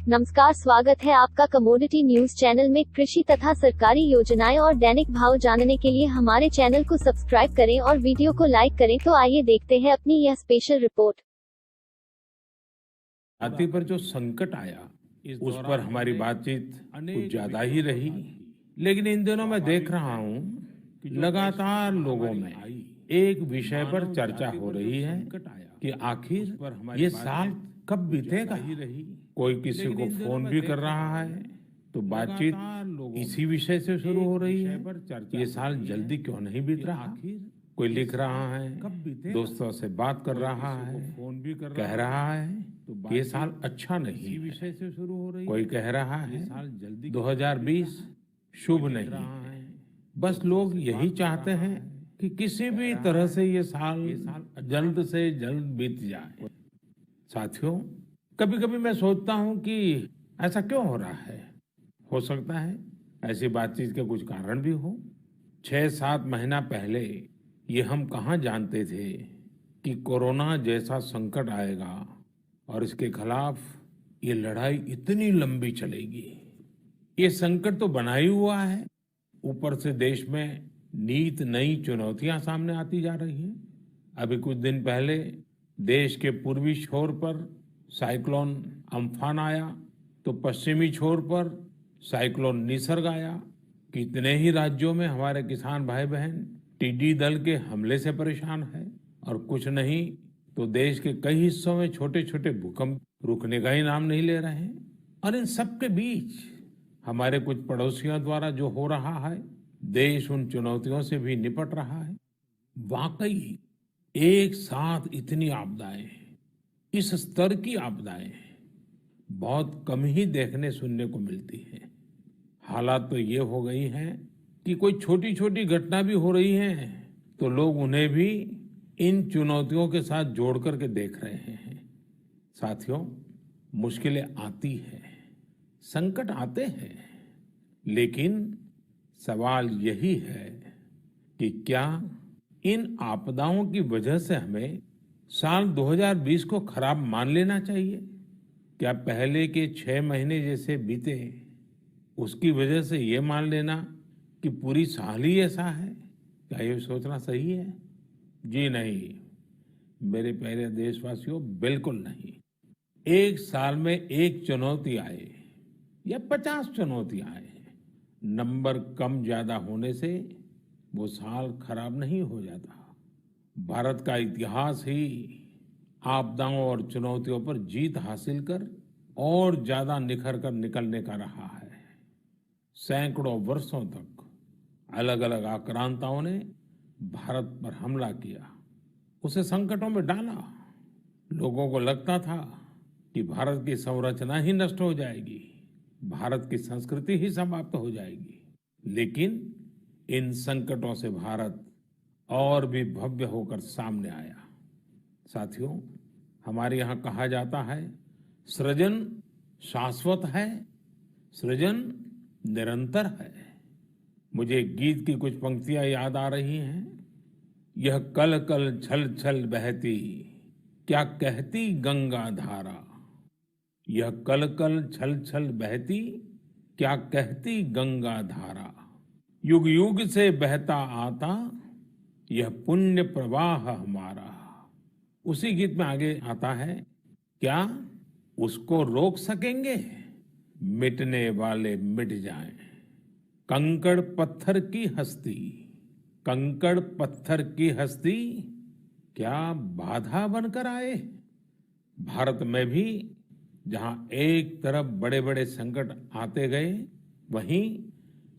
नमस्कार, स्वागत है आपका कमोडिटी न्यूज चैनल में। कृषि तथा सरकारी योजनाएं और दैनिक भाव जानने के लिए हमारे चैनल को सब्सक्राइब करें और वीडियो को लाइक करें। तो आइए देखते हैं अपनी यह स्पेशल रिपोर्ट। जाति पर जो संकट आया उस पर हमारी बातचीत कुछ ज्यादा ही रही, लेकिन इन दिनों मैं देख रहा हूँ लगातार लोगों में एक विषय पर चर्चा हो रही है कि आखिर ये साल कब बीतेगा। कोई किसी को फोन भी कर रहा है तो बातचीत इसी विषय से शुरू हो रही है, ये साल जल्दी क्यों नहीं बीत रहा। कोई लिख रहा है, दोस्तों से बात कर रहा है, कह रहा है ये साल अच्छा नहीं विषय से शुरू हो रही। कोई कह रहा है 2020 शुभ नहीं है। बस लोग यही चाहते हैं कि किसी भी तरह से ये साल जल्द से जल्द बीत जाए। साथियों, कभी कभी मैं सोचता हूं कि ऐसा क्यों हो रहा है। हो सकता है ऐसी बातचीत के कुछ कारण भी हो। 6-7 महीना पहले ये हम कहाँ जानते थे कि कोरोना जैसा संकट आएगा और इसके खिलाफ ये लड़ाई इतनी लंबी चलेगी। ये संकट तो बना ही हुआ है, ऊपर से देश में नित नई चुनौतियां सामने आती जा रही हैं। अभी कुछ दिन पहले देश के पूर्वी छोर पर साइक्लोन अम्फान आया, तो पश्चिमी छोर पर साइक्लोन निसर्ग आया। कितने ही राज्यों में हमारे किसान भाई बहन टिड्डी दल के हमले से परेशान है, और कुछ नहीं तो देश के कई हिस्सों में छोटे छोटे भूकंप रुकने का ही नाम नहीं ले रहे हैं। और इन सब के बीच हमारे कुछ पड़ोसियों द्वारा जो हो रहा है, देश उन चुनौतियों से भी निपट रहा है। वाकई एक साथ इतनी आपदाएं, इस स्तर की आपदाएं बहुत कम ही देखने सुनने को मिलती है। हालात तो ये हो गई हैं कि कोई छोटी छोटी घटना भी हो रही है तो लोग उन्हें भी इन चुनौतियों के साथ जोड़ करके देख रहे हैं। साथियों, मुश्किलें आती हैं, संकट आते हैं, लेकिन सवाल यही है कि क्या इन आपदाओं की वजह से हमें साल 2020 को खराब मान लेना चाहिए। क्या पहले के 6 महीने जैसे बीते उसकी वजह से ये मान लेना कि पूरी साल ही ऐसा है, क्या ये सोचना सही है? जी नहीं मेरे प्यारे देशवासियों, बिल्कुल नहीं। एक साल में एक चुनौती आए या 50 चुनौतियां आए, नंबर कम ज्यादा होने से वो साल खराब नहीं हो जाता। भारत का इतिहास ही आपदाओं और चुनौतियों पर जीत हासिल कर और ज्यादा निखर कर निकलने का रहा है। सैकड़ों वर्षों तक अलग अलग आक्रांताओं ने भारत पर हमला किया, उसे संकटों में डाला। लोगों को लगता था कि भारत की संरचना ही नष्ट हो जाएगी, भारत की संस्कृति ही समाप्त हो जाएगी। लेकिन इन संकटों से भारत और भी भव्य होकर सामने आया। साथियों, हमारे यहाँ कहा जाता है, सृजन शाश्वत है, सृजन निरंतर है। मुझे गीत की कुछ पंक्तियां याद आ रही हैं। यह कल कल छल छल बहती, क्या कहती गंगा धारा। यह कल कल छल छल बहती, क्या कहती गंगा धारा। युग युग से बहता आता, यह पुण्य प्रवाह हमारा। उसी गीत में आगे आता है, क्या उसको रोक सकेंगे, मिटने वाले मिट जाएं। कंकड़ पत्थर की हस्ती, कंकड़ पत्थर की हस्ती, क्या बाधा बनकर आए। भारत में भी जहां एक तरफ बड़े बड़े संकट आते गए, वहीं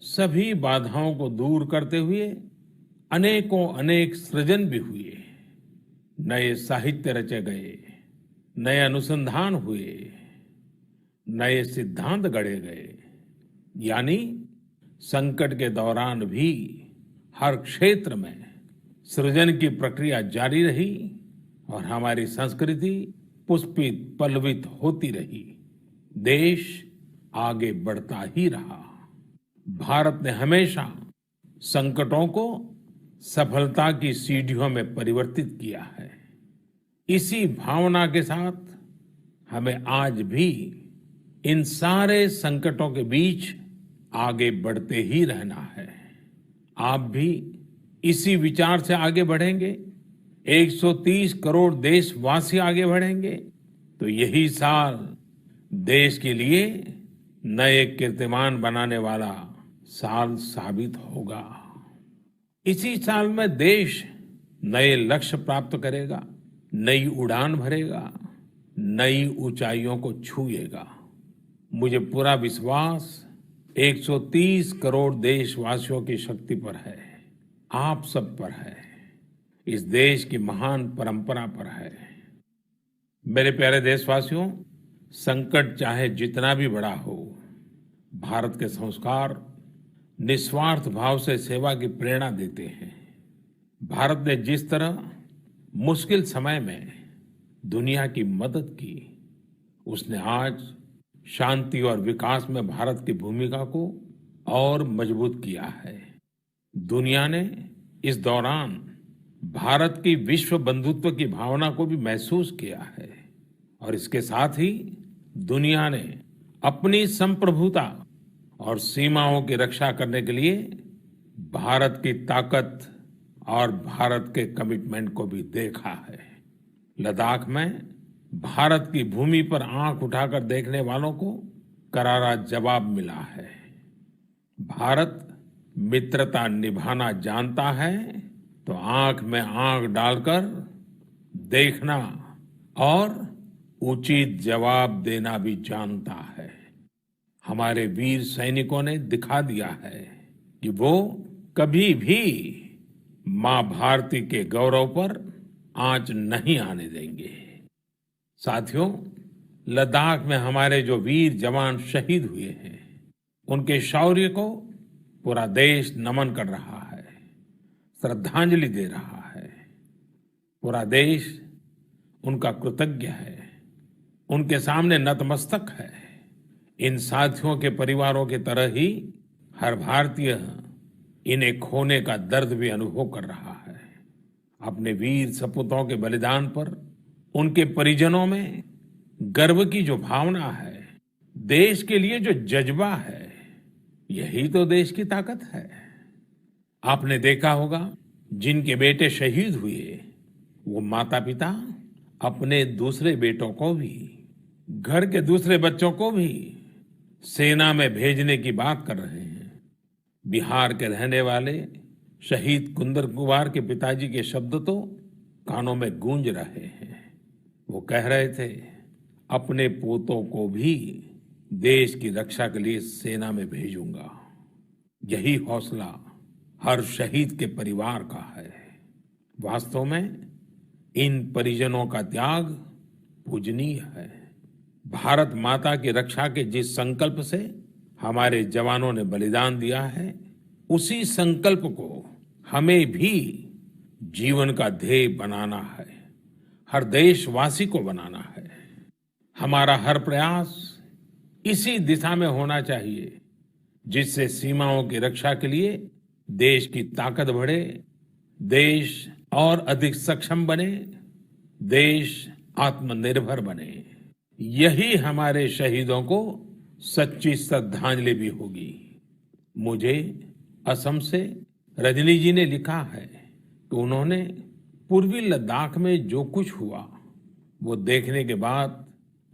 सभी बाधाओं को दूर करते हुए अनेकों अनेक सृजन भी हुए। नए साहित्य रचे गए, नए अनुसंधान हुए, नए सिद्धांत गढ़े गए। यानी संकट के दौरान भी हर क्षेत्र में सृजन की प्रक्रिया जारी रही और हमारी संस्कृति पुष्पित पल्लवित होती रही। देश आगे बढ़ता ही रहा। भारत ने हमेशा संकटों को सफलता की सीढ़ियों में परिवर्तित किया है। इसी भावना के साथ हमें आज भी इन सारे संकटों के बीच आगे बढ़ते ही रहना है। आप भी इसी विचार से आगे बढ़ेंगे, 130 करोड़ देशवासी आगे बढ़ेंगे, तो यही साल देश के लिए नए कीर्तिमान बनाने वाला साल साबित होगा। इसी साल में देश नए लक्ष्य प्राप्त करेगा, नई उड़ान भरेगा, नई ऊंचाइयों को छुएगा। मुझे पूरा विश्वास 130 करोड़ देशवासियों की शक्ति पर है, आप सब पर है, इस देश की महान परंपरा पर है। मेरे प्यारे देशवासियों, संकट चाहे जितना भी बड़ा हो, भारत के संस्कार निस्वार्थ भाव से सेवा की प्रेरणा देते हैं। भारत ने जिस तरह मुश्किल समय में दुनिया की मदद की, उसने आज शांति और विकास में भारत की भूमिका को और मजबूत किया है। दुनिया ने इस दौरान भारत की विश्व बंधुत्व की भावना को भी महसूस किया है और इसके साथ ही दुनिया ने अपनी संप्रभुता और सीमाओं की रक्षा करने के लिए भारत की ताकत और भारत के कमिटमेंट को भी देखा है। लद्दाख में भारत की भूमि पर आंख उठाकर देखने वालों को करारा जवाब मिला है। भारत मित्रता निभाना जानता है तो आंख में आंख डालकर देखना और उचित जवाब देना भी जानता है। हमारे वीर सैनिकों ने दिखा दिया है कि वो कभी भी मां भारती के गौरव पर आंच नहीं आने देंगे। साथियों, लद्दाख में हमारे जो वीर जवान शहीद हुए हैं, उनके शौर्य को पूरा देश नमन कर रहा है, श्रद्धांजलि दे रहा है। पूरा देश उनका कृतज्ञ है, उनके सामने नतमस्तक है। इन साथियों के परिवारों की तरह ही हर भारतीय इन्हें खोने का दर्द भी अनुभव कर रहा है। अपने वीर सपूतों के बलिदान पर उनके परिजनों में गर्व की जो भावना है, देश के लिए जो जज्बा है, यही तो देश की ताकत है। आपने देखा होगा, जिनके बेटे शहीद हुए, वो माता पिता अपने दूसरे बेटों को भी, घर के दूसरे बच्चों को भी सेना में भेजने की बात कर रहे हैं। बिहार के रहने वाले शहीद कुंदर कुमार के पिताजी के शब्द तो कानों में गूंज रहे हैं। वो कह रहे थे, अपने पोतों को भी देश की रक्षा के लिए सेना में भेजूंगा। यही हौसला हर शहीद के परिवार का है। वास्तव में इन परिजनों का त्याग पूजनीय है। भारत माता की रक्षा के जिस संकल्प से हमारे जवानों ने बलिदान दिया है, उसी संकल्प को हमें भी जीवन का ध्येय बनाना है, हर देशवासी को बनाना है। हमारा हर प्रयास इसी दिशा में होना चाहिए, जिससे सीमाओं की रक्षा के लिए देश की ताकत बढ़े, देश और अधिक सक्षम बने, देश आत्मनिर्भर बने। यही हमारे शहीदों को सच्ची श्रद्धांजलि भी होगी। मुझे असम से रजनी जी ने लिखा है कि उन्होंने पूर्वी लद्दाख में जो कुछ हुआ, वो देखने के बाद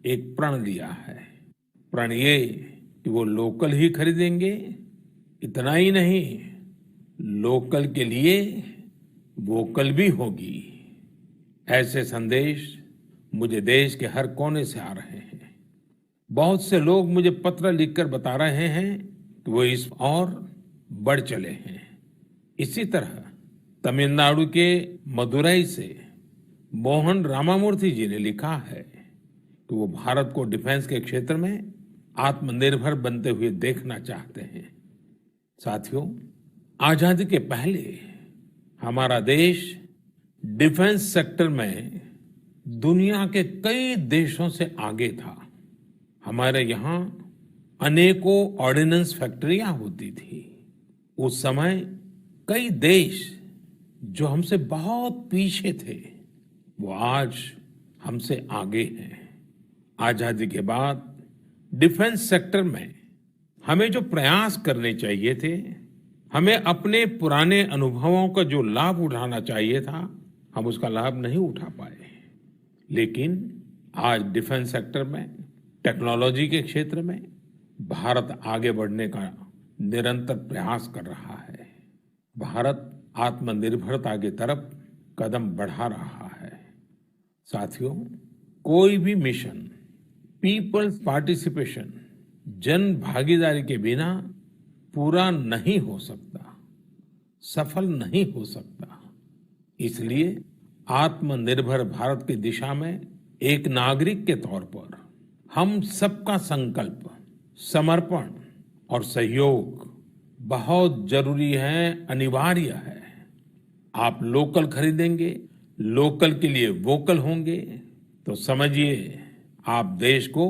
एक प्रण लिया है। प्रण ये कि वो लोकल ही खरीदेंगे, इतना ही नहीं, लोकल के लिए वोकल भी होगी। ऐसे संदेश मुझे देश के हर कोने से आ रहे हैं। बहुत से लोग मुझे पत्र लिखकर बता रहे हैं कि वो इस और बढ़ चले हैं। इसी तरह तमिलनाडु के मदुरई से मोहन रामामूर्ति जी ने लिखा है कि वो भारत को डिफेंस के क्षेत्र में आत्मनिर्भर बनते हुए देखना चाहते हैं। साथियों, आजादी के पहले हमारा देश डिफेंस सेक्टर में दुनिया के कई देशों से आगे था। हमारे यहाँ अनेकों ऑर्डिनेंस फैक्ट्रियां होती थी। उस समय कई देश जो हमसे बहुत पीछे थे, वो आज हमसे आगे हैं। आजादी के बाद डिफेंस सेक्टर में हमें जो प्रयास करने चाहिए थे, हमें अपने पुराने अनुभवों का जो लाभ उठाना चाहिए था, हम उसका लाभ नहीं उठा पाए। लेकिन आज डिफेंस सेक्टर में, टेक्नोलॉजी के क्षेत्र में भारत आगे बढ़ने का निरंतर प्रयास कर रहा है। भारत आत्मनिर्भरता की तरफ कदम बढ़ा रहा है। साथियों, कोई भी मिशन पीपल्स पार्टिसिपेशन, जन भागीदारी के बिना पूरा नहीं हो सकता, सफल नहीं हो सकता। इसलिए आत्मनिर्भर भारत की दिशा में एक नागरिक के तौर पर हम सबका संकल्प, समर्पण और सहयोग बहुत जरूरी है, अनिवार्य है। आप लोकल खरीदेंगे, लोकल के लिए वोकल होंगे, तो समझिए आप देश को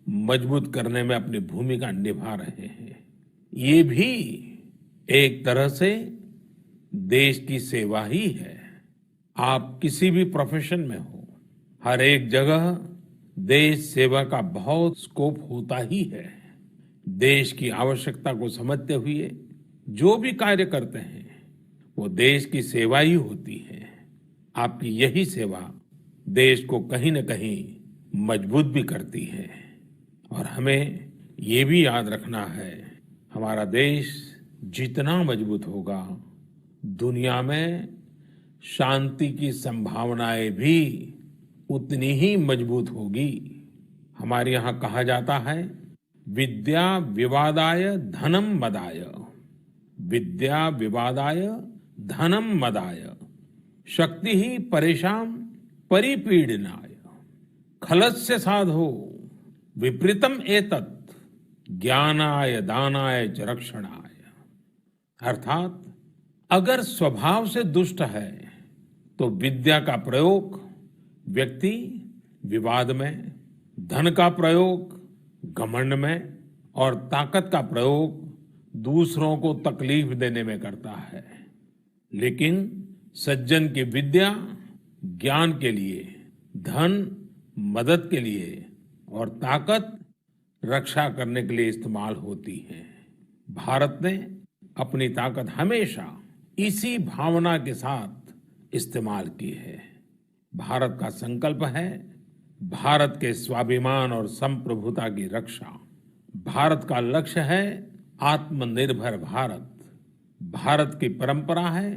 मजबूत करने में अपनी भूमिका निभा रहे हैं। ये भी एक तरह से देश की सेवा ही है। आप किसी भी प्रोफेशन में हो, हर एक जगह देश सेवा का बहुत स्कोप होता ही है। देश की आवश्यकता को समझते हुए जो भी कार्य करते हैं, वो देश की सेवा ही होती है। आपकी यही सेवा देश को कहीं न कहीं मजबूत भी करती है। और हमें ये भी याद रखना है, हमारा देश जितना मजबूत होगा, दुनिया में शांति की संभावनाएं भी उतनी ही मजबूत होगी। हमारे यहाँ कहा जाता है, विद्या विवादाय धनम मदाय, विद्या विवादाय धनम मदाय, शक्ति ही परेशान परिपीडनाय, खलस्य साधो विपरीतम एतत्, ज्ञानाय दानाय च रक्षणाय। अर्थात अगर स्वभाव से दुष्ट है तो विद्या का प्रयोग व्यक्ति विवाद में, धन का प्रयोग घमंड में और ताकत का प्रयोग दूसरों को तकलीफ देने में करता है। लेकिन सज्जन की विद्या ज्ञान के लिए, धन मदद के लिए और ताकत रक्षा करने के लिए इस्तेमाल होती है। भारत ने अपनी ताकत हमेशा इसी भावना के साथ इस्तेमाल की है। भारत का संकल्प है भारत के स्वाभिमान और संप्रभुता की रक्षा। भारत का लक्ष्य है आत्मनिर्भर भारत। भारत की परंपरा है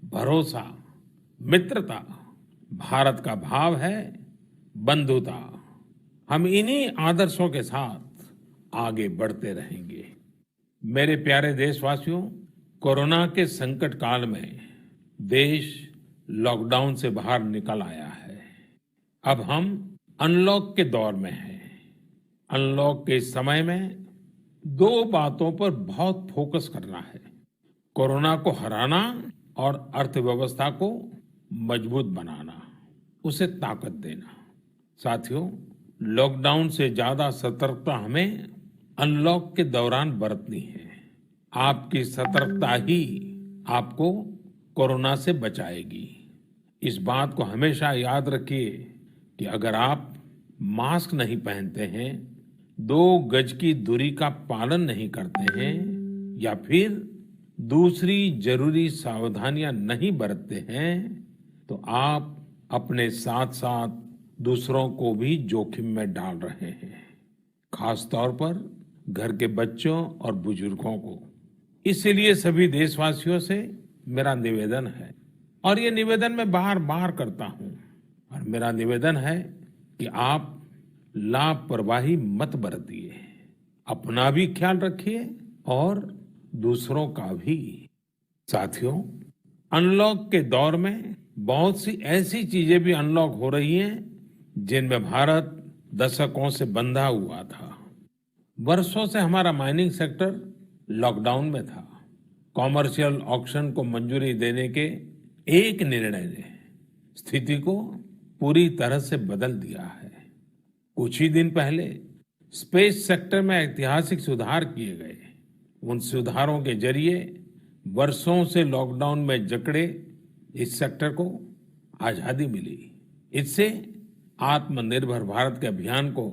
भरोसा, मित्रता। भारत का भाव है बंधुता। हम इन्हीं आदर्शों के साथ आगे बढ़ते रहेंगे। मेरे प्यारे देशवासियों, कोरोना के संकट काल में देश लॉकडाउन से बाहर निकल आया है। अब हम अनलॉक के दौर में हैं। अनलॉक के समय में दो बातों पर बहुत फोकस करना है, कोरोना को हराना और अर्थव्यवस्था को मजबूत बनाना, उसे ताकत देना। साथियों, लॉकडाउन से ज्यादा सतर्कता हमें अनलॉक के दौरान बरतनी है। आपकी सतर्कता ही आपको कोरोना से बचाएगी। इस बात को हमेशा याद रखिए कि अगर आप मास्क नहीं पहनते हैं, 2 गज की दूरी का पालन नहीं करते हैं या फिर दूसरी जरूरी सावधानियां नहीं बरतते हैं, तो आप अपने साथ साथ दूसरों को भी जोखिम में डाल रहे हैं, खास तौर पर घर के बच्चों और बुजुर्गों को। इसीलिए सभी देशवासियों से मेरा निवेदन है, और ये निवेदन मैं बार बार करता हूं, और मेरा निवेदन है कि आप लापरवाही मत बरतिए, अपना भी ख्याल रखिए और दूसरों का भी। साथियों, अनलॉक के दौर में बहुत सी ऐसी चीजें भी अनलॉक हो रही हैं जिनमें भारत दशकों से बंधा हुआ था। वर्षों से हमारा माइनिंग सेक्टर लॉकडाउन में था। कॉमर्शियल ऑक्शन को मंजूरी देने के एक निर्णय ने स्थिति को पूरी तरह से बदल दिया है। कुछ ही दिन पहले स्पेस सेक्टर में ऐतिहासिक सुधार किए गए। उन सुधारों के जरिए वर्षों से लॉकडाउन में जकड़े इस सेक्टर को आजादी मिली। इससे आत्मनिर्भर भारत के अभियान को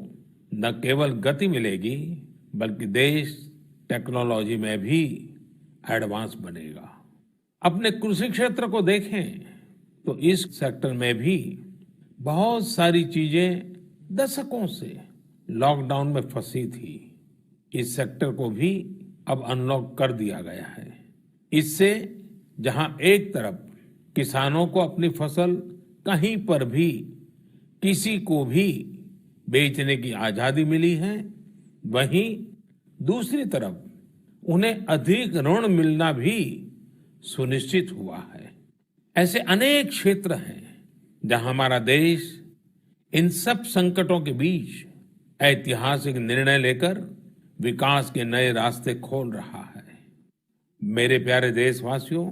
न केवल गति मिलेगी बल्कि देश टेक्नोलॉजी में भी एडवांस बनेगा। अपने कृषि क्षेत्र को देखें तो इस सेक्टर में भी बहुत सारी चीजें दशकों से लॉकडाउन में फंसी थी। इस सेक्टर को भी अब अनलॉक कर दिया गया है। इससे जहां एक तरफ किसानों को अपनी फसल कहीं पर भी किसी को भी बेचने की आजादी मिली है, वहीं दूसरी तरफ उन्हें अधिक ऋण मिलना भी सुनिश्चित हुआ है। ऐसे अनेक क्षेत्र हैं जहां हमारा देश इन सब संकटों के बीच ऐतिहासिक निर्णय लेकर विकास के नए रास्ते खोल रहा है। मेरे प्यारे देशवासियों,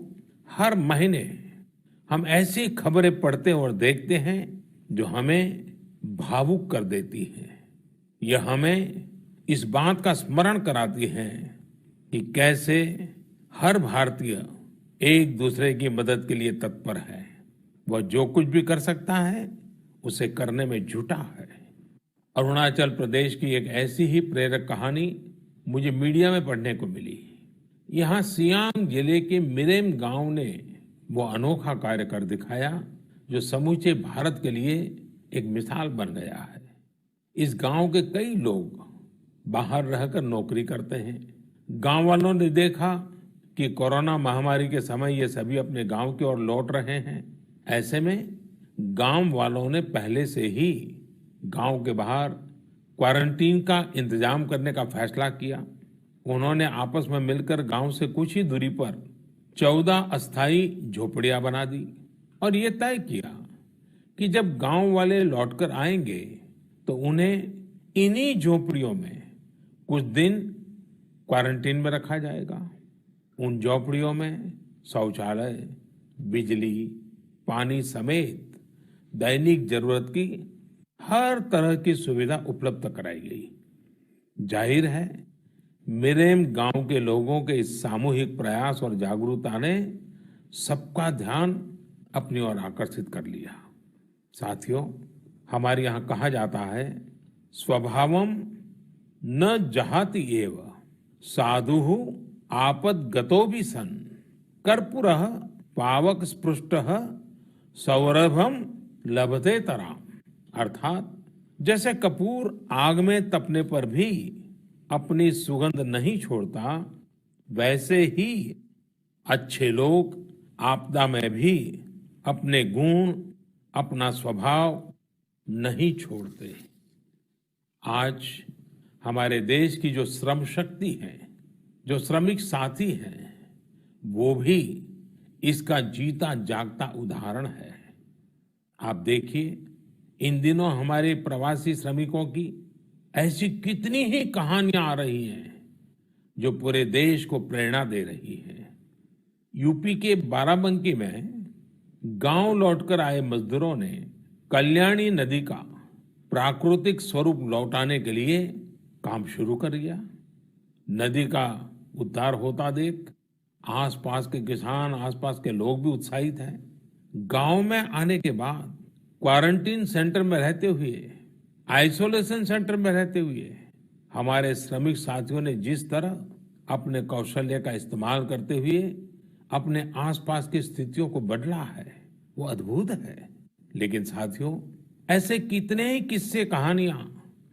हर महीने हम ऐसी खबरें पढ़ते और देखते हैं जो हमें भावुक कर देती हैं। यह हमें इस बात का स्मरण कराती है कि कैसे हर भारतीय एक दूसरे की मदद के लिए तत्पर है। वह जो कुछ भी कर सकता है उसे करने में जुटा है। अरुणाचल प्रदेश की एक ऐसी ही प्रेरक कहानी मुझे मीडिया में पढ़ने को मिली। यहाँ सियांग जिले के मिरेम गांव ने वो अनोखा कार्य कर दिखाया जो समूचे भारत के लिए एक मिसाल बन गया है। इस गांव के कई लोग बाहर रहकर नौकरी करते हैं। गांव वालों ने देखा कि कोरोना महामारी के समय ये सभी अपने गांव की ओर लौट रहे हैं। ऐसे में गांव वालों ने पहले से ही गांव के बाहर क्वारंटीन का इंतजाम करने का फैसला किया। उन्होंने आपस में मिलकर गांव से कुछ ही दूरी पर 14 अस्थायी झोपड़ियां बना दी और ये तय किया कि जब गांव वाले लौटकर आएंगे तो उन्हें इन्हीं झोपड़ियों में कुछ दिन क्वारंटीन में रखा जाएगा। उन झोपड़ियों में शौचालय, बिजली, पानी समेत दैनिक जरूरत की हर तरह की सुविधा उपलब्ध कराई गई। जाहिर है मिरेम गांव के लोगों के इस सामूहिक प्रयास और जागरूकता ने सबका ध्यान अपनी ओर आकर्षित कर लिया। साथियों, हमारे यहाँ कहा जाता है, स्वभावम न जहाति एव साधु आपदगतो भी सन कर्पूरः पावक स्पृष्टः सौरभम लभते तराम। अर्थात जैसे कपूर आग में तपने पर भी अपनी सुगंध नहीं छोड़ता, वैसे ही अच्छे लोग आपदा में भी अपने गुण, अपना स्वभाव नहीं छोड़ते। आज हमारे देश की जो श्रम शक्ति है, जो श्रमिक साथी हैं, वो भी इसका जीता जागता उदाहरण है। आप देखिए, इन दिनों हमारे प्रवासी श्रमिकों की ऐसी कितनी ही कहानियां आ रही हैं जो पूरे देश को प्रेरणा दे रही हैं। यूपी के बाराबंकी में गांव लौटकर आए मजदूरों ने कल्याणी नदी का प्राकृतिक स्वरूप लौटाने के लिए काम शुरू कर दिया। नदी का उद्धार होता देख आसपास के किसान, आसपास के लोग भी उत्साहित हैं। गांव में आने के बाद क्वारंटीन सेंटर में रहते हुए, आइसोलेशन सेंटर में रहते हुए हमारे श्रमिक साथियों ने जिस तरह अपने कौशल्य का इस्तेमाल करते हुए अपने आसपास की स्थितियों को बदला है, वो अद्भुत है। लेकिन साथियों, ऐसे कितने ही किस्से, कहानियां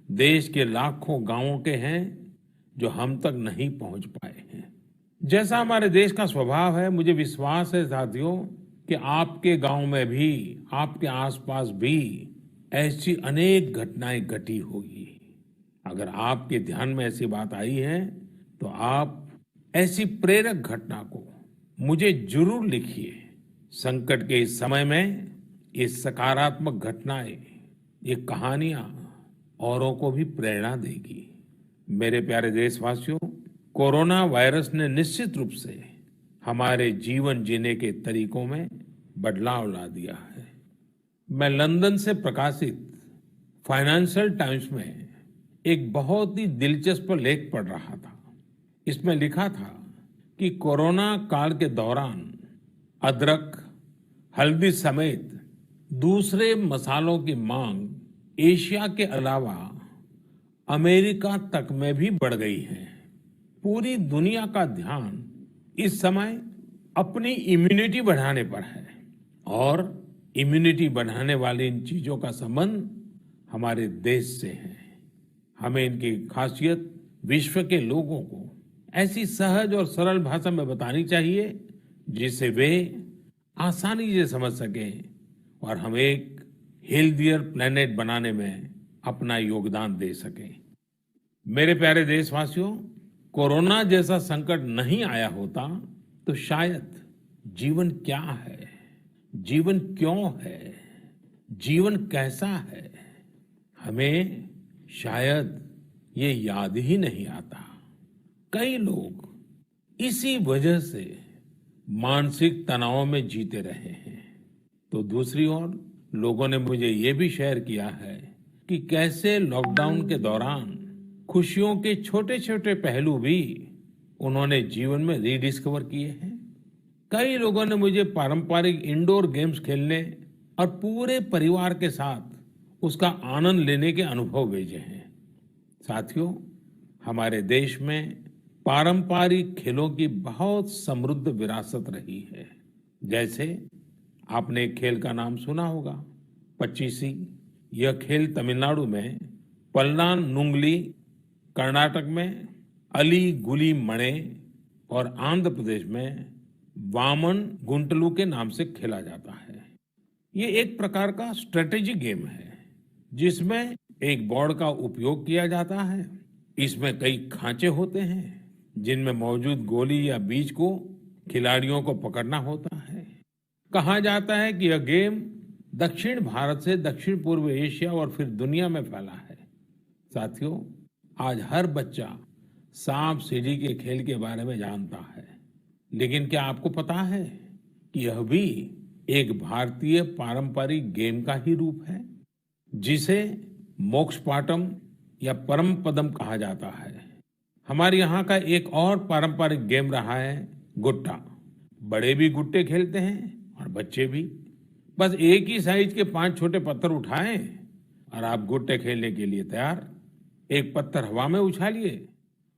देश के लाखों गांवों के हैं जो हम तक नहीं पहुंच पाए हैं। जैसा हमारे देश का स्वभाव है, मुझे विश्वास है साथियों कि आपके गांव में भी, आपके आसपास भी ऐसी अनेक घटनाएं घटी होगी। अगर आपके ध्यान में ऐसी बात आई है तो आप ऐसी प्रेरक घटना को मुझे जरूर लिखिए। संकट के इस समय में ये सकारात्मक घटनाएं, ये कहानियां औरों को भी प्रेरणा देगी। मेरे प्यारे देशवासियों, कोरोना वायरस ने निश्चित रूप से हमारे जीवन जीने के तरीकों में बदलाव ला दिया है। मैं लंदन से प्रकाशित फाइनेंशियल टाइम्स में एक बहुत ही दिलचस्प लेख पढ़ रहा था। इसमें लिखा था कि कोरोना काल के दौरान अदरक, हल्दी समेत दूसरे मसालों की मांग एशिया के अलावा अमेरिका तक में भी बढ़ गई है। पूरी दुनिया का ध्यान इस समय अपनी इम्यूनिटी बढ़ाने पर है और इम्यूनिटी बढ़ाने वाली इन चीजों का संबंध हमारे देश से है। हमें इनकी खासियत विश्व के लोगों को ऐसी सहज और सरल भाषा में बतानी चाहिए जिससे वे आसानी से समझ सकें और हम एक हेल्थियर प्लेनेट बनाने में अपना योगदान दे सकें। मेरे प्यारे देशवासियों, कोरोना जैसा संकट नहीं आया होता तो शायद जीवन क्या है, जीवन क्यों है, जीवन कैसा है, हमें शायद ये याद ही नहीं आता। कई लोग इसी वजह से मानसिक तनाव में जीते रहे हैं। तो दूसरी ओर लोगों ने मुझे ये भी शेयर किया है कि कैसे लॉकडाउन के दौरान खुशियों के छोटे छोटे पहलू भी उन्होंने जीवन में रीडिस्कवर किए हैं। कई लोगों ने मुझे पारंपरिक इंडोर गेम्स खेलने और पूरे परिवार के साथ उसका आनंद लेने के अनुभव भेजे हैं। साथियों, हमारे देश में पारंपरिक खेलों की बहुत समृद्ध विरासत रही है। जैसे आपने एक खेल का नाम सुना होगा, पचीसी। यह खेल तमिलनाडु में पल्लानुंगली, कर्नाटक में अली गुली मणे और आंध्र प्रदेश में वामन गुंटलू के नाम से खेला जाता है। ये एक प्रकार का स्ट्रेटेजी गेम है जिसमें एक बोर्ड का उपयोग किया जाता है। इसमें कई खांचे होते हैं जिनमें मौजूद गोली या बीज को खिलाड़ियों को पकड़ना होता है। कहा जाता है कि यह गेम दक्षिण भारत से दक्षिण पूर्व एशिया और फिर दुनिया में फैला है। साथियों, आज हर बच्चा सांप सीढ़ी के खेल के बारे में जानता है, लेकिन क्या आपको पता है कि यह भी एक भारतीय पारंपरिक गेम का ही रूप है जिसे मोक्ष पाटम या परम पदम कहा जाता है। हमारे यहाँ का एक और पारंपरिक गेम रहा है गुट्टा। बड़े भी गुट्टे खेलते हैं और बच्चे भी। बस एक ही साइज के 5 छोटे पत्थर उठाएं और आप गुट्टे खेलने के लिए तैयार। एक पत्थर हवा में उछालिए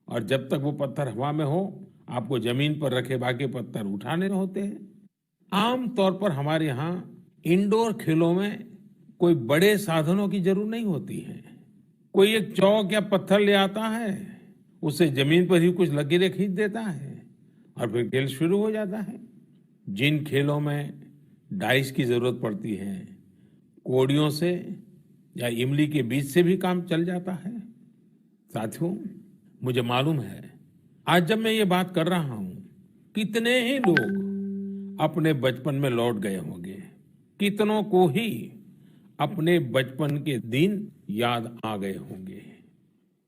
और जब तक वो पत्थर हवा में हो आपको जमीन पर रखे बाकी पत्थर उठाने होते हैं। आमतौर पर हमारे यहाँ इंडोर खेलों में कोई बड़े साधनों की जरूरत नहीं होती है। कोई एक चौक या पत्थर ले आता है, उसे जमीन पर ही कुछ लकीरें खींच देता है और फिर खेल शुरू हो जाता है। जिन खेलों में डाइस की जरूरत पड़ती है, कोड़ियों से या इमली के बीज से भी काम चल जाता है। साथियों, मुझे मालूम है आज जब मैं ये बात कर रहा हूं, कितने ही लोग अपने बचपन में लौट गए होंगे। कितनों को ही अपने बचपन के दिन याद आ गए होंगे।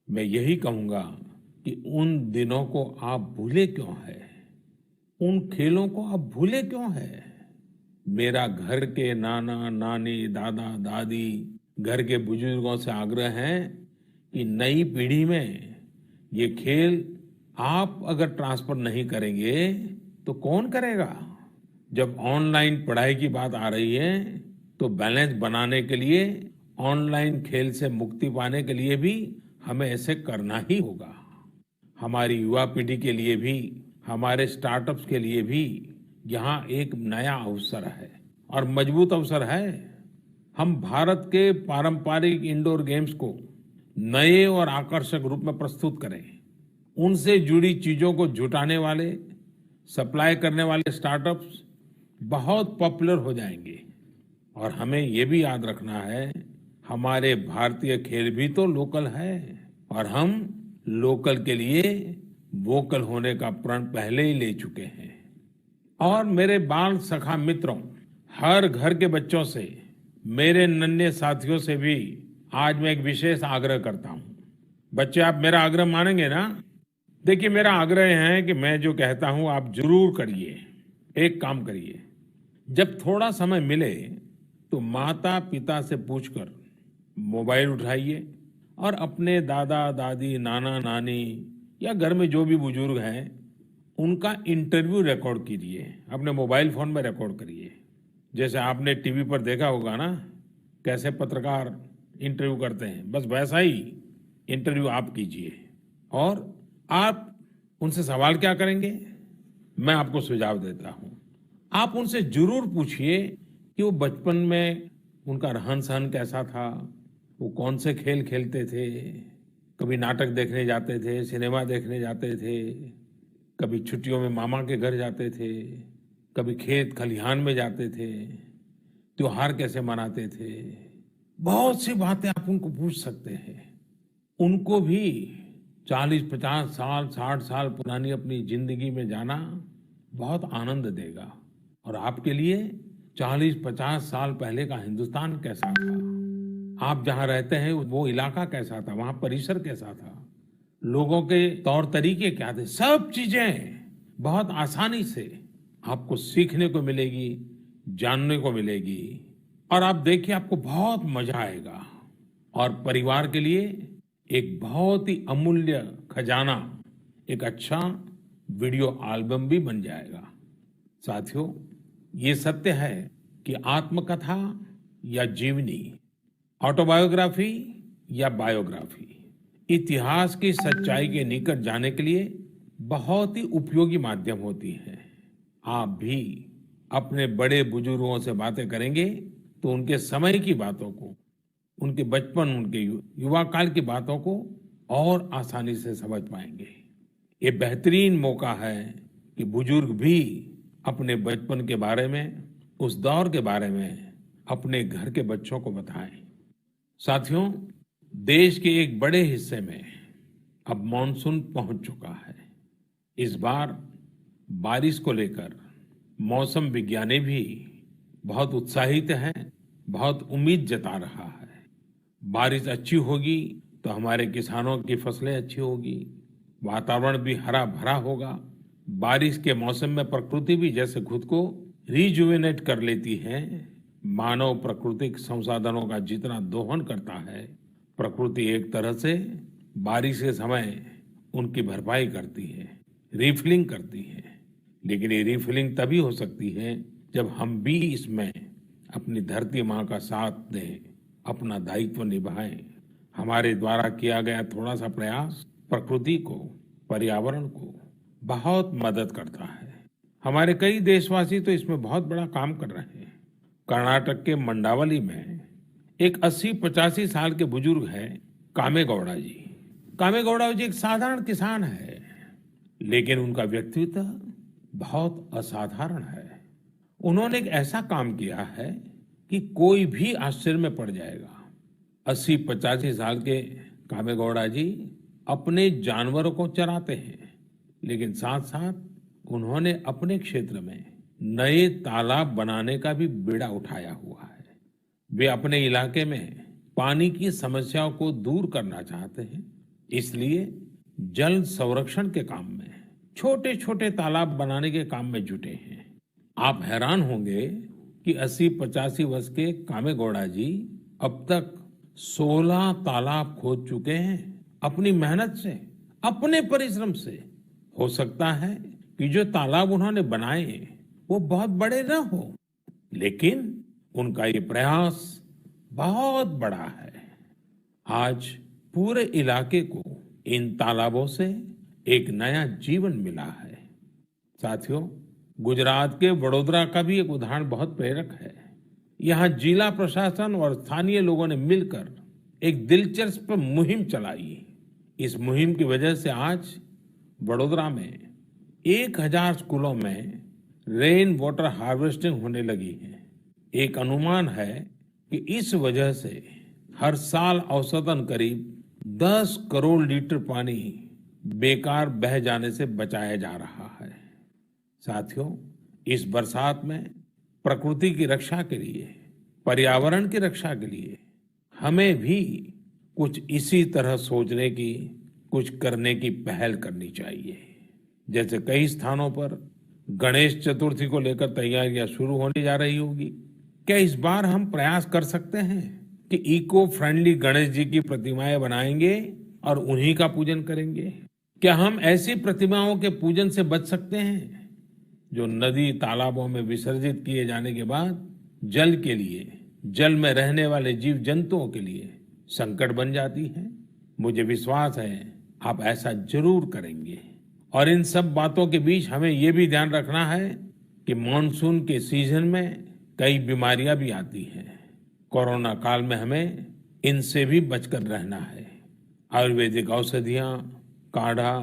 मैं यही कहूंगा कि उन दिनों को आप भूले क्यों है, उन खेलों को आप भूले क्यों है। मेरा घर के नाना नानी, दादा दादी, घर के बुजुर्गों से आग्रह है कि नई पीढ़ी में ये खेल आप अगर ट्रांसफर नहीं करेंगे तो कौन करेगा। जब ऑनलाइन पढ़ाई की बात आ रही है तो बैलेंस बनाने के लिए, ऑनलाइन खेल से मुक्ति पाने के लिए भी हमें ऐसे करना ही होगा। हमारी युवा पीढ़ी के लिए भी, हमारे स्टार्टअप्स के लिए भी यहाँ एक नया अवसर है और मजबूत अवसर है। हम भारत के पारंपरिक इंडोर गेम्स को नए और आकर्षक रूप में प्रस्तुत करें। उनसे जुड़ी चीजों को जुटाने वाले, सप्लाई करने वाले स्टार्टअप्स बहुत पॉपुलर हो जाएंगे। और हमें ये भी याद रखना है, हमारे भारतीय खेल भी तो लोकल है और हम लोकल के लिए वोकल होने का प्रण पहले ही ले चुके हैं। और मेरे बाल सखा मित्रों, हर घर के बच्चों से, मेरे नन्हे साथियों से भी आज मैं एक विशेष आग्रह करता हूं। बच्चे, आप मेरा आग्रह मानेंगे ना? देखिए, मेरा आग्रह है कि मैं जो कहता हूं आप जरूर करिए। एक काम करिए, जब थोड़ा समय मिले तो माता पिता से पूछकर मोबाइल उठाइए और अपने दादा दादी, नाना नानी या घर में जो भी बुजुर्ग हैं उनका इंटरव्यू रिकॉर्ड कीजिए। अपने मोबाइल फोन में रिकॉर्ड करिए। जैसे आपने टीवी पर देखा होगा ना, कैसे पत्रकार इंटरव्यू करते हैं, बस वैसा ही इंटरव्यू आप कीजिए और आप उनसे सवाल क्या करेंगे, मैं आपको सुझाव देता हूं। आप उनसे जरूर पूछिए कि वो बचपन में उनका रहन सहन कैसा था, वो कौन से खेल खेलते थे, कभी नाटक देखने जाते थे, सिनेमा देखने जाते थे, कभी छुट्टियों में मामा के घर जाते थे, कभी खेत खलिहान में जाते थे, त्योहार कैसे मनाते थे। बहुत सी बातें आप उनको पूछ सकते हैं। उनको भी 40-50 साल 60 साल पुरानी अपनी जिंदगी में जाना बहुत आनंद देगा। और आपके लिए 40-50 साल पहले का हिंदुस्तान कैसा था, आप जहां रहते हैं वो इलाका कैसा था, वहां परिसर कैसा था, लोगों के तौर तरीके क्या थे, सब चीजें बहुत आसानी से आपको सीखने को मिलेगी, जानने को मिलेगी। और आप देखिए आपको बहुत मजा आएगा। और परिवार के लिए एक बहुत ही अमूल्य खजाना, एक अच्छा वीडियो एल्बम भी बन जाएगा। साथियों, ये सत्य है कि आत्मकथा या जीवनी, ऑटोबायोग्राफी या बायोग्राफी, इतिहास की सच्चाई के निकट जाने के लिए बहुत ही उपयोगी माध्यम होती है। आप भी अपने बड़े बुजुर्गों से बातें करेंगे तो उनके समय की बातों को, उनके बचपन, उनके युवा काल की बातों को और आसानी से समझ पाएंगे। ये बेहतरीन मौका है कि बुजुर्ग भी अपने बचपन के बारे में, उस दौर के बारे में अपने घर के बच्चों को बताएं। साथियों, देश के एक बड़े हिस्से में अब मॉनसून पहुंच चुका है। इस बार बारिश को लेकर मौसम विज्ञानी भी बहुत उत्साहित हैं, बहुत उम्मीद जता रहा है। बारिश अच्छी होगी तो हमारे किसानों की फसलें अच्छी होगी, वातावरण भी हरा भरा होगा। बारिश के मौसम में प्रकृति भी जैसे खुद को रिजुवेनेट कर लेती है। मानव प्राकृतिक संसाधनों का जितना दोहन करता है, प्रकृति एक तरह से बारिश के समय उनकी भरपाई करती है, रिफिलिंग करती है। लेकिन ये रिफिलिंग तभी हो सकती है जब हम भी इसमें अपनी धरती माँ का साथ दें, अपना दायित्व निभाएं। हमारे द्वारा किया गया थोड़ा सा प्रयास प्रकृति को, पर्यावरण को बहुत मदद करता है। हमारे कई देशवासी तो इसमें बहुत बड़ा काम कर रहे हैं। कर्नाटक के मंडावली में एक 80-85 साल के बुजुर्ग हैं कामेगौड़ा जी। कामेगौड़ा जी एक साधारण किसान है, लेकिन उनका व्यक्तित्व बहुत असाधारण है। उन्होंने एक ऐसा काम किया है कि कोई भी आश्चर्य में पड़ जाएगा। 80-85 साल के कामेगौड़ा जी अपने जानवरों को चराते हैं, लेकिन साथ साथ उन्होंने अपने क्षेत्र में नए तालाब बनाने का भी बीड़ा उठाया हुआ है। वे अपने इलाके में पानी की समस्याओं को दूर करना चाहते हैं, इसलिए जल संरक्षण के काम में छोटे छोटे तालाब बनाने के काम में जुटे हैं। आप हैरान होंगे कि 80-85 वर्ष के कामेगौड़ा जी अब तक 16 तालाब खोद चुके हैं अपनी मेहनत से, अपने परिश्रम से। हो सकता है कि जो तालाब उन्होंने बनाए वो बहुत बड़े न हो, लेकिन उनका ये प्रयास बहुत बड़ा है। आज पूरे इलाके को इन तालाबों से एक नया जीवन मिला है। साथियों, गुजरात के वडोदरा का भी एक उदाहरण बहुत प्रेरक है। यहाँ जिला प्रशासन और स्थानीय लोगों ने मिलकर एक दिलचस्प मुहिम चलाई। इस मुहिम की वजह से आज वडोदरा में 1000 स्कूलों में रेन वाटर हार्वेस्टिंग होने लगी है। एक अनुमान है कि इस वजह से हर साल औसतन करीब 10 करोड़ लीटर पानी बेकार बह जाने से बचाया जा रहा है। साथियों, इस बरसात में प्रकृति की रक्षा के लिए, पर्यावरण की रक्षा के लिए हमें भी कुछ इसी तरह सोचने की, कुछ करने की पहल करनी चाहिए। जैसे कई स्थानों पर गणेश चतुर्थी को लेकर तैयारियां शुरू होने जा रही होगी, क्या इस बार हम प्रयास कर सकते हैं कि इको फ्रेंडली गणेश जी की प्रतिमाएं बनाएंगे और उन्हीं का पूजन करेंगे? क्या हम ऐसी प्रतिमाओं के पूजन से बच सकते हैं जो नदी तालाबों में विसर्जित किए जाने के बाद जल के लिए, जल में रहने वाले जीव जंतुओं के लिए संकट बन जाती है? मुझे विश्वास है आप ऐसा जरूर करेंगे। और इन सब बातों के बीच हमें ये भी ध्यान रखना है कि मॉनसून के सीजन में कई बीमारियां भी आती हैं। कोरोना काल में हमें इनसे भी बचकर रहना है। आयुर्वेदिक औषधियां, काढ़ा,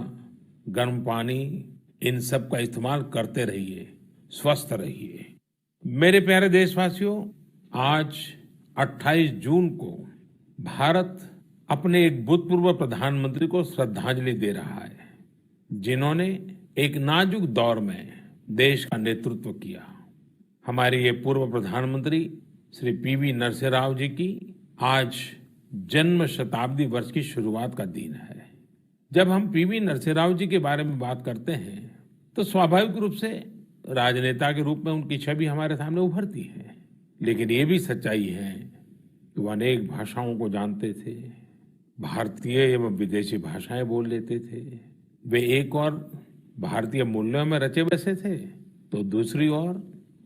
गर्म पानी, इन सब का इस्तेमाल करते रहिए, स्वस्थ रहिए। मेरे प्यारे देशवासियों, आज 28 जून को भारत अपने एक भूतपूर्व प्रधानमंत्री को श्रद्धांजलि दे रहा है, जिन्होंने एक नाजुक दौर में देश का नेतृत्व किया। हमारे ये पूर्व प्रधानमंत्री श्री पीवी नरसिम्हा राव जी की आज जन्म शताब्दी वर्ष की शुरुआत का दिन है। जब हम पीवी नरसिम्हा राव जी के बारे में बात करते हैं तो स्वाभाविक रूप से राजनेता के रूप में उनकी छवि हमारे सामने उभरती है, लेकिन ये भी सच्चाई है कि वो अनेक भाषाओं को जानते थे, भारतीय एवं विदेशी भाषाएं बोल लेते थे। वे एक और भारतीय मूल्यों में रचे बसे थे, तो दूसरी ओर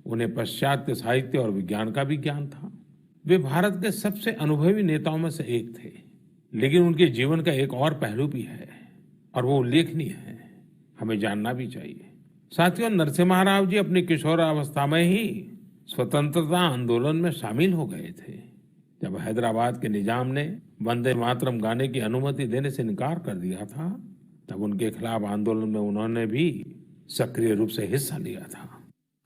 उन्हें पाश्चात्य साहित्य और विज्ञान का भी ज्ञान था। वे भारत के सबसे अनुभवी नेताओं में से एक थे, लेकिन उनके जीवन का एक और पहलू भी है और वो उल्लेखनीय है, हमें जानना भी चाहिए। साथियों, नरसिम्हा राव जी अपनी किशोरावस्था में ही स्वतंत्रता आंदोलन में शामिल हो गए थे। जब हैदराबाद के निजाम ने वंदे मातरम गाने की अनुमति देने से इनकार कर दिया था, तब उनके खिलाफ आंदोलन में उन्होंने भी सक्रिय रूप से हिस्सा लिया था।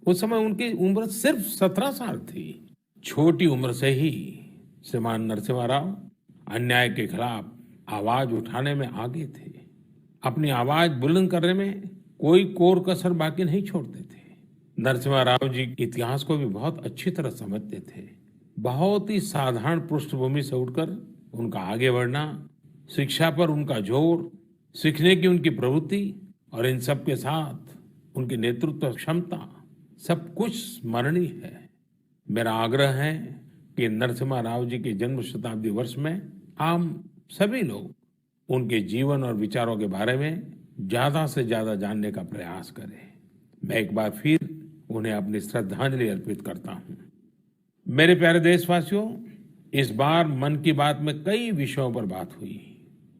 उस समय उनकी उम्र सिर्फ 17 साल थी। छोटी उम्र से ही श्रीमान नरसिम्हा राव अन्याय के खिलाफ आवाज उठाने में आगे थे। अपनी आवाज बुलंद करने में कोई कोर कसर बाकी नहीं छोड़ते थे। नरसिम्हा राव जी इतिहास को भी बहुत अच्छी तरह समझते थे। बहुत ही साधारण पृष्ठभूमि से उठकर उनका आगे बढ़ना, शिक्षा पर उनका जोर, सीखने की उनकी प्रवृत्ति और इन सब के साथ उनकी नेतृत्व क्षमता, सब कुछ स्मरणीय है। मेरा आग्रह है कि नरसिम्हा राव जी के जन्म शताब्दी वर्ष में हम सभी लोग उनके जीवन और विचारों के बारे में ज्यादा से ज्यादा जानने का प्रयास करें। मैं एक बार फिर उन्हें अपनी श्रद्धांजलि अर्पित करता हूं। मेरे प्यारे देशवासियों, इस बार मन की बात में कई विषयों पर बात हुई।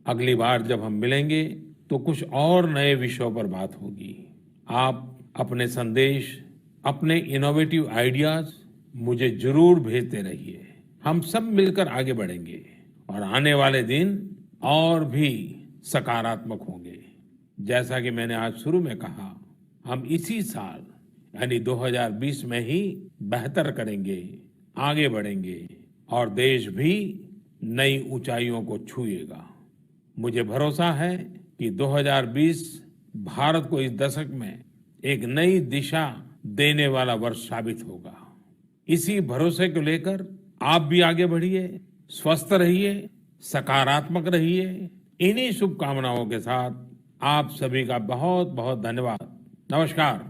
अगली बार जब हम मिलेंगे तो कुछ और नए विषयों पर बात होगी। आप अपने संदेश, अपने इनोवेटिव आइडियाज मुझे जरूर भेजते रहिए। हम सब मिलकर आगे बढ़ेंगे और आने वाले दिन और भी सकारात्मक होंगे। जैसा कि मैंने आज शुरू में कहा, हम इसी साल यानी 2020 में ही बेहतर करेंगे, आगे बढ़ेंगे और देश भी नई ऊंचाइयों को छुएगा। मुझे भरोसा है कि 2020 भारत को इस दशक में एक नई दिशा देने वाला वर्ष साबित होगा। इसी भरोसे को लेकर आप भी आगे बढ़िए, स्वस्थ रहिए, सकारात्मक रहिए। इन्हीं शुभकामनाओं के साथ आप सभी का बहुत बहुत धन्यवाद। नमस्कार।